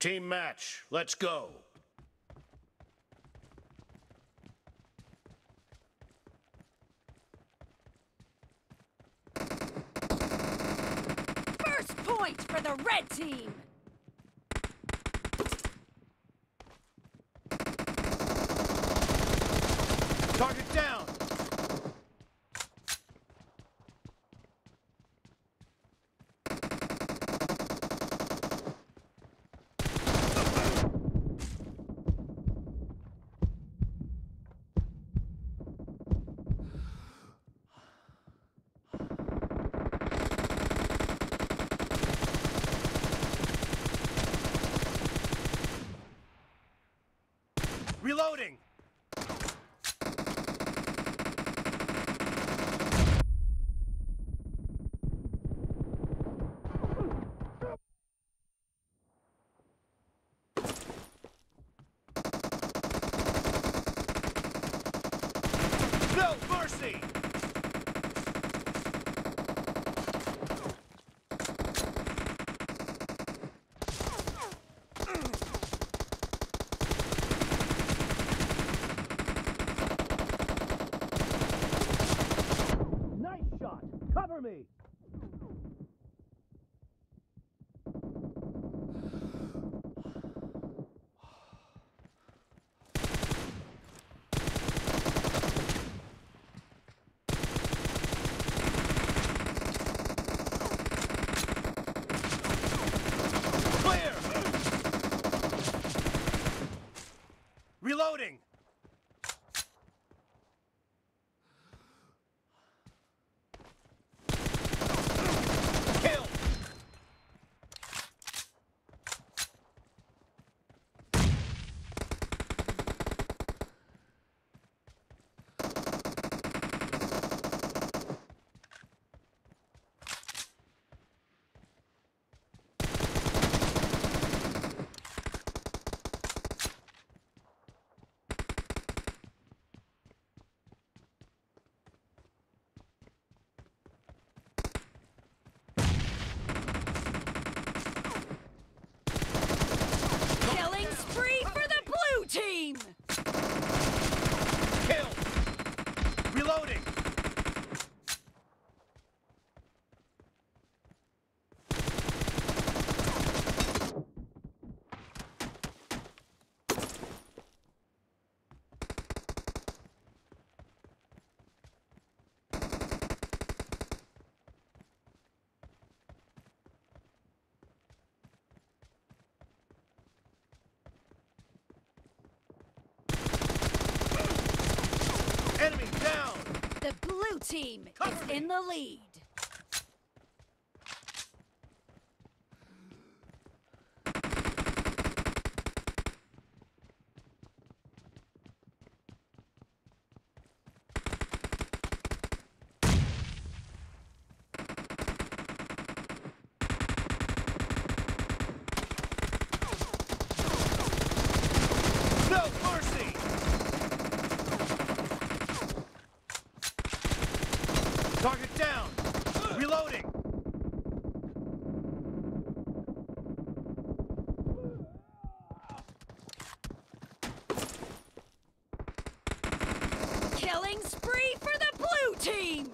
Team match, let's go. First point for the red team. Target down. Reloading! No mercy! Nice shot! Cover me! Clear! Reloading! Kill! Killing spree for the blue team. Kill! Reloading! Enemy down! The blue team Cover is me. in the lead. No mercy! Target down! Reloading! Killing spree for the blue team.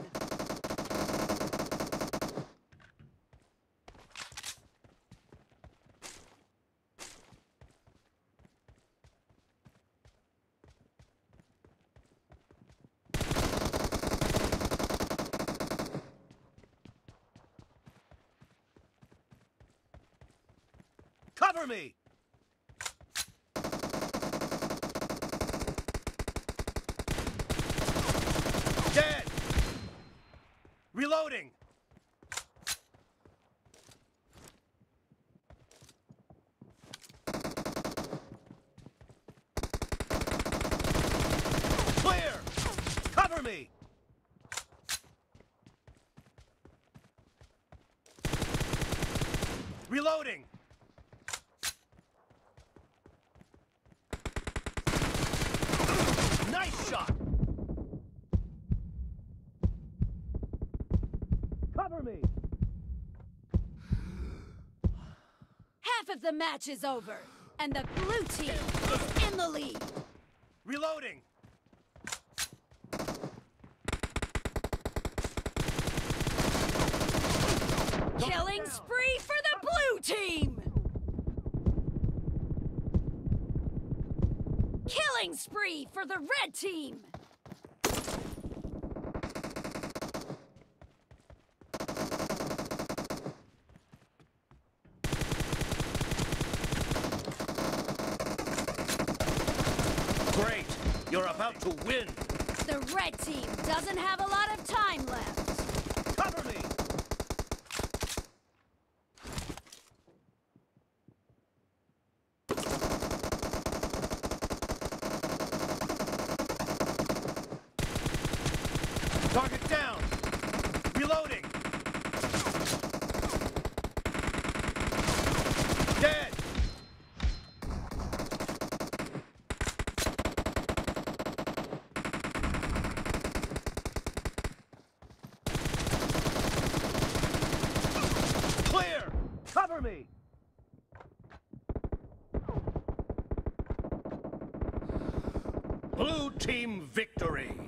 Cover me! Dead! Reloading! Clear! Cover me! Reloading! Nice shot! Cover me! Half of the match is over, and the blue team is in the lead. Reloading. Killing spree for the blue team! Killing spree for the red team! Great. You're about to win. The red team doesn't have a lot of time left. Cover me. Target down. Reloading. Dead. Clear. Cover me. Blue team victory.